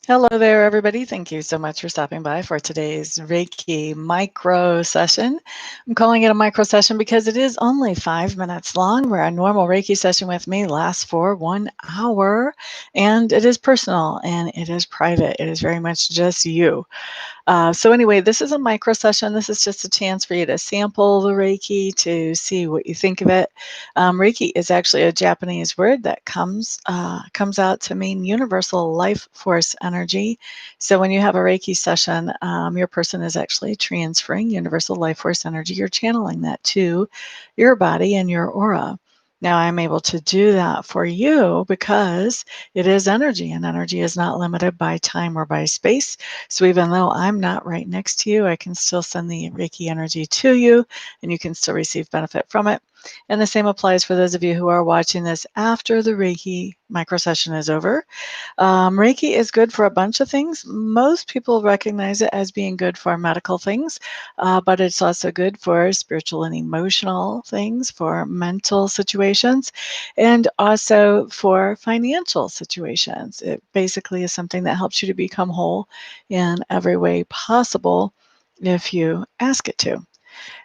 Hello there, everybody. Thank you so much for stopping by for today's Reiki micro session. I'm calling it a micro session because it is only 5 minutes long, where a normal Reiki session with me lasts for 1 hour, and it is personal and it is private. It is very much just you. So anyway, this is a micro session. This is just a chance for you to sample the Reiki to see what you think of it. Reiki is actually a Japanese word that comes out to mean universal life force energy. So when you have a Reiki session, your person is actually transferring universal life force energy. You're channeling that to your body and your aura. Now, I'm able to do that for you because it is energy, and energy is not limited by time or by space. So even though I'm not right next to you, I can still send the Reiki energy to you, and you can still receive benefit from it. And the same applies for those of you who are watching this after the Reiki micro session is over. Reiki is good for a bunch of things. Most people recognize it as being good for medical things, but it's also good for spiritual and emotional things, for mental situations, and also for financial situations. It basically is something that helps you to become whole in every way possible if you ask it to.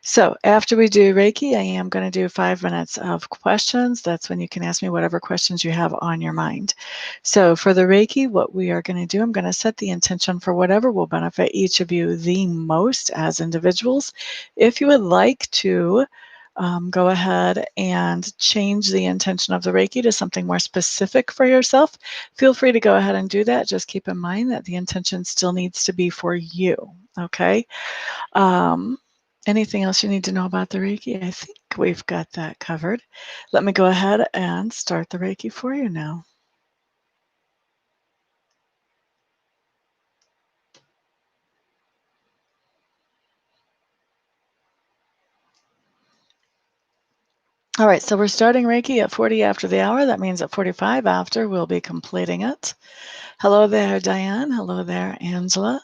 So after we do Reiki, I am going to do 5 minutes of questions. That's when you can ask me whatever questions you have on your mind. So for the Reiki, what we are going to do, I'm going to set the intention for whatever will benefit each of you the most as individuals. If you would like to go ahead and change the intention of the Reiki to something more specific for yourself, feel free to go ahead and do that. Just keep in mind that the intention still needs to be for you, okay? Um, Anything else you need to know about the Reiki? I think we've got that covered. Let me go ahead and start the Reiki for you now. All right, so we're starting Reiki at 40 after the hour. That means at 45 after, we'll be completing it. Hello there, Diane. Hello there, Angela.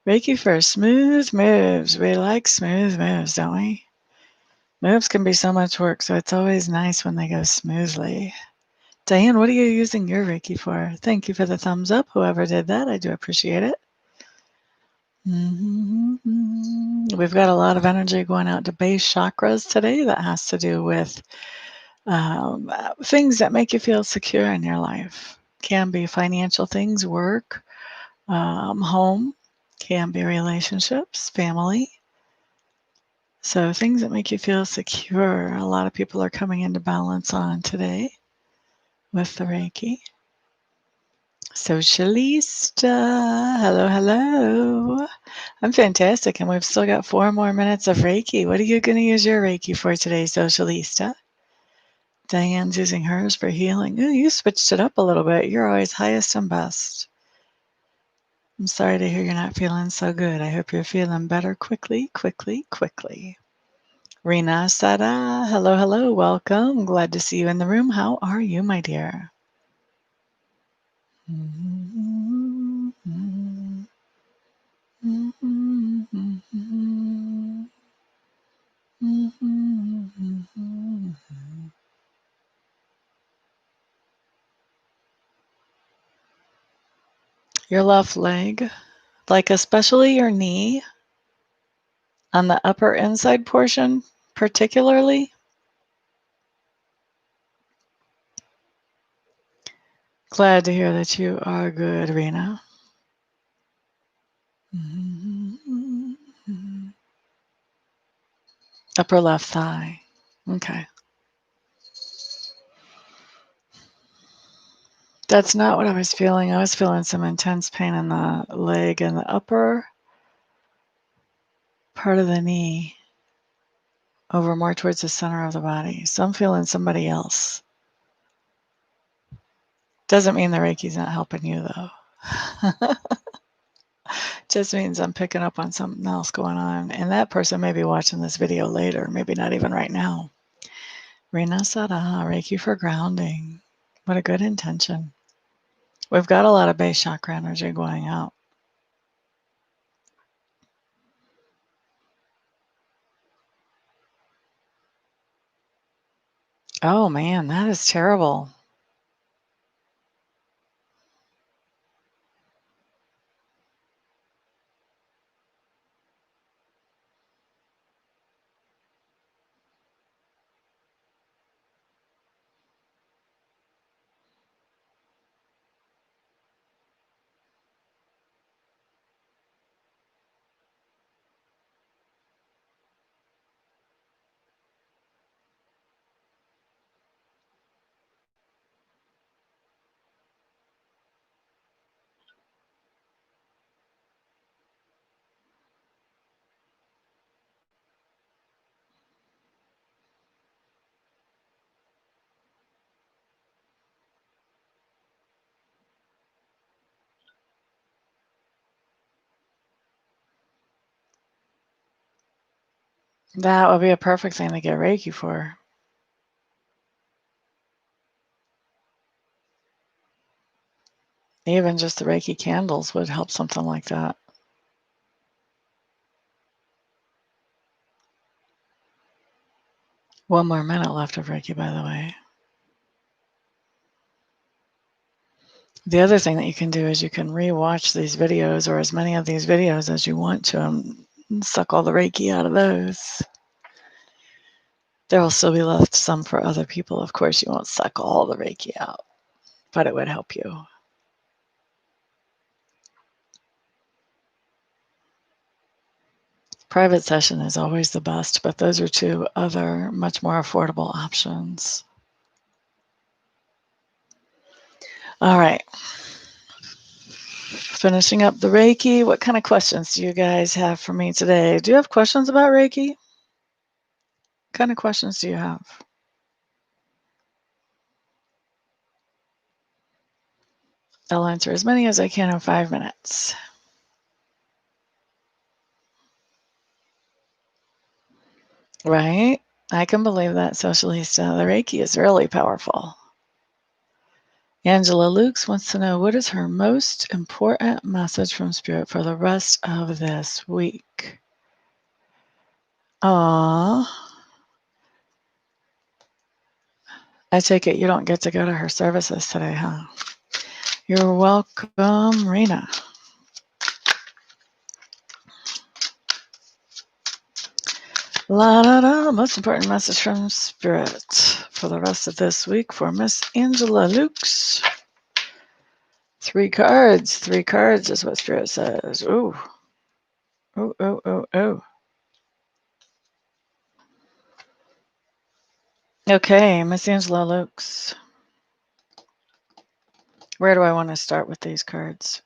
Reiki for smooth moves. We like smooth moves, don't we? Moves can be so much work, so it's always nice when they go smoothly. Diane, what are you using your Reiki for? Thank you for the thumbs up, whoever did that. I do appreciate it. We've got a lot of energy going out to base chakras today that has to do with things that make you feel secure in your life. Can be financial things, work, home, can be relationships, family. So things that make you feel secure. A lot of people are coming into balance on today with the Reiki. Socialista, hello, hello. I'm fantastic, and we've still got 4 more minutes of Reiki. What are you going to use your Reiki for today, Socialista? Diane's using hers for healing. Ooh, you switched it up a little bit. You're always highest and best. I'm sorry to hear you're not feeling so good. I hope you're feeling better quickly, quickly, quickly. Rina Sada, hello, hello, welcome. Glad to see you in the room. How are you, my dear? Your left leg, like especially your knee on the upper inside portion, particularly. Glad to hear that you are good, Rena. Upper left thigh. Okay. That's not what I was feeling. I was feeling some intense pain in the leg and the upper part of the knee over more towards the center of the body. So I'm feeling somebody else. Doesn't mean the Reiki's not helping you, though. Just means I'm picking up on something else going on. And that person may be watching this video later, maybe not even right now. Rena Sada, Reiki for grounding. What a good intention. We've got a lot of base chakra energy going out. Oh man, that is terrible. That would be a perfect thing to get Reiki for. Even just the Reiki candles would help something like that. One more minute left of Reiki, by the way. The other thing that you can do is you can re-watch these videos, or as many of these videos as you want to, and suck all the Reiki out of those. There will still be left some for other people. Of course, you won't suck all the Reiki out, but it would help you. Private session is always the best, but those are two other much more affordable options. All right. Finishing up the Reiki, what kind of questions do you guys have for me today? Do you have questions about Reiki? What kind of questions do you have? I'll answer as many as I can in 5 minutes. Right? I can believe that, Socialista. The Reiki is really powerful. Angela Lukes wants to know, what is her most important message from Spirit for the rest of this week? Aww. I take it you don't get to go to her services today, huh? You're welcome, Rena. La da da. Most important message from Spirit for the rest of this week for Miss Angela Lukes. 3 cards. 3 cards is what Spirit says. Ooh. Oh, oh, oh, oh. Okay, Miss Angela Lukes. Where do I want to start with these cards?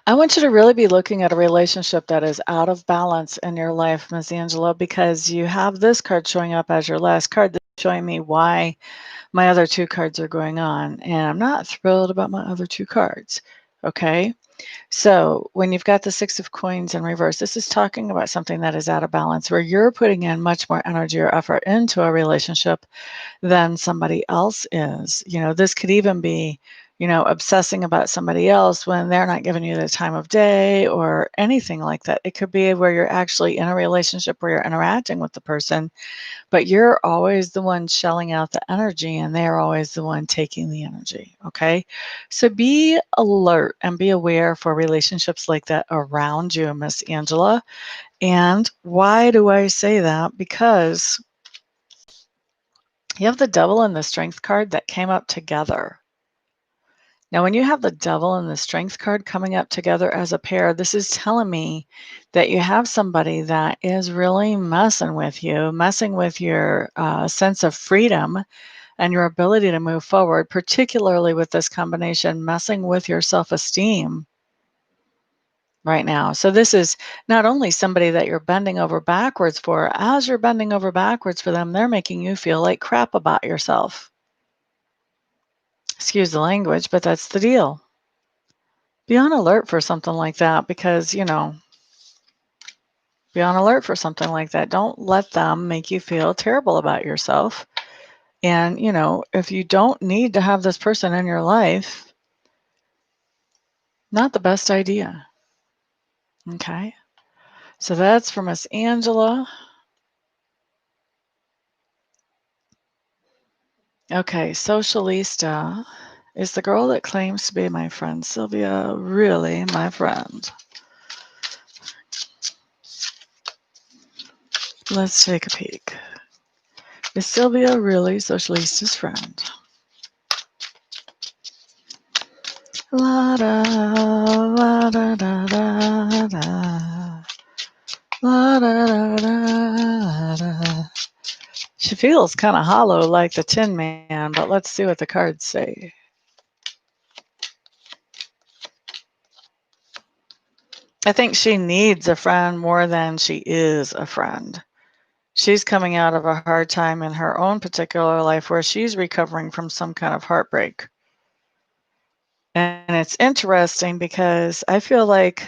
I want you to really be looking at a relationship that is out of balance in your life, Miss Angela, because you have this card showing up as your last card that's showing me why my other 2 cards are going on. And I'm not thrilled about my other 2 cards. Okay. So when you've got the 6 of coins in reverse, this is talking about something that is out of balance, where you're putting in much more energy or effort into a relationship than somebody else is. This could even be, obsessing about somebody else when they're not giving you the time of day or anything like that. It could be where you're actually in a relationship where you're interacting with the person, but you're always the one shelling out the energy and they're always the one taking the energy. Okay. So be alert and be aware for relationships like that around you, Miss Angela. And why do I say that? Because you have the Devil and the Strength card that came up together. Now, when you have the Devil and the Strength card coming up together as a pair, this is telling me that you have somebody that is really messing with your sense of freedom and your ability to move forward, particularly with this combination, messing with your self-esteem right now. So this is not only somebody that you're bending over backwards for. As you're bending over backwards for them, they're making you feel like crap about yourself. Excuse the language, but that's the deal. Be on alert for something like that because, be on alert for something like that. Don't let them make you feel terrible about yourself. And, if you don't need to have this person in your life, not the best idea. Okay. So that's for Miss Angela. Okay. Socialista is the girl that claims to be my friend. Sylvia, really my friend? Let's take a peek. Is Sylvia really Socialista's friend? La da la da da da da. La da da da da. She feels kind of hollow like the Tin Man, but let's see what the cards say. I think she needs a friend more than she is a friend. She's coming out of a hard time in her own particular life where she's recovering from some kind of heartbreak. And it's interesting because I feel like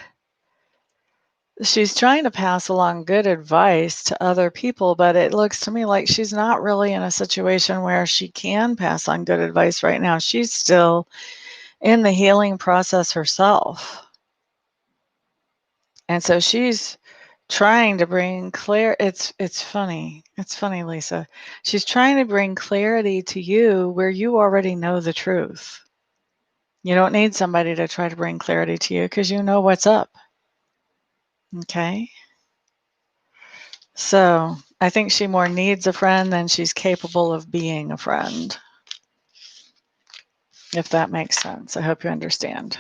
she's trying to pass along good advice to other people, but it looks to me like she's not really in a situation where she can pass on good advice right now. She's still in the healing process herself. And so she's trying to bring it's funny. It's funny, Lisa. She's trying to bring clarity to you where you already know the truth. You don't need somebody to try to bring clarity to you because you know what's up. Okay? So I think she more needs a friend than she's capable of being a friend, if that makes sense. I hope you understand.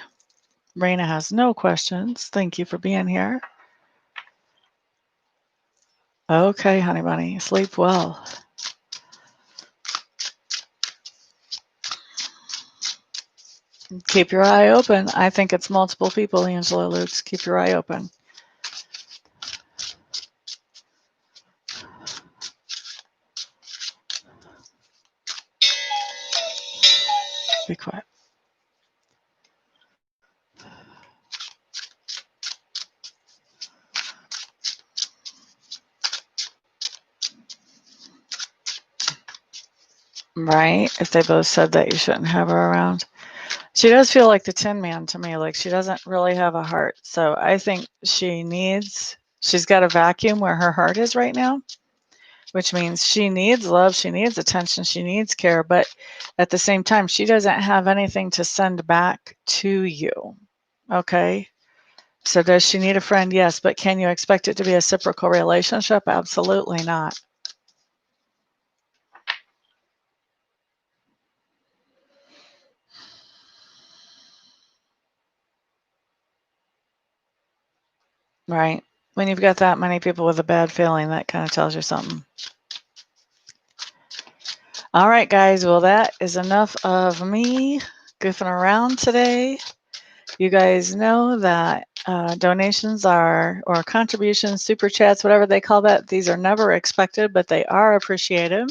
Raina has no questions. Thank you for being here. Okay, honey bunny, sleep well. Keep your eye open. I think it's multiple people, Angela Lutz. Keep your eye open. Be quiet. Right? If they both said that, you shouldn't have her around. She does feel like the Tin Man to me, like she doesn't really have a heart. So I think she's got a vacuum where her heart is right now, which means she needs love, she needs attention, she needs care, but at the same time, she doesn't have anything to send back to you. Okay? So does she need a friend? Yes, but can you expect it to be a reciprocal relationship? Absolutely not. Right? When you've got that many people with a bad feeling, that kind of tells you something. All right, guys. Well, that is enough of me goofing around today. You guys know that donations or contributions, super chats, whatever they call that, these are never expected, but they are appreciated.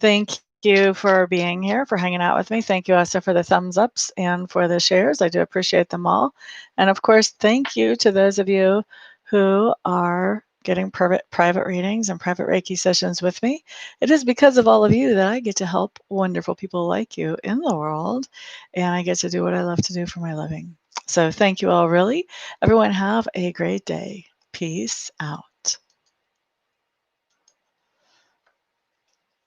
Thank you for being here, for hanging out with me. Thank you also for the thumbs ups and for the shares. I do appreciate them all. And of course, thank you to those of you who are getting private readings and private Reiki sessions with me. It is because of all of you that I get to help wonderful people like you in the world, and I get to do what I love to do for my living. So thank you all, really. Everyone have a great day. Peace out.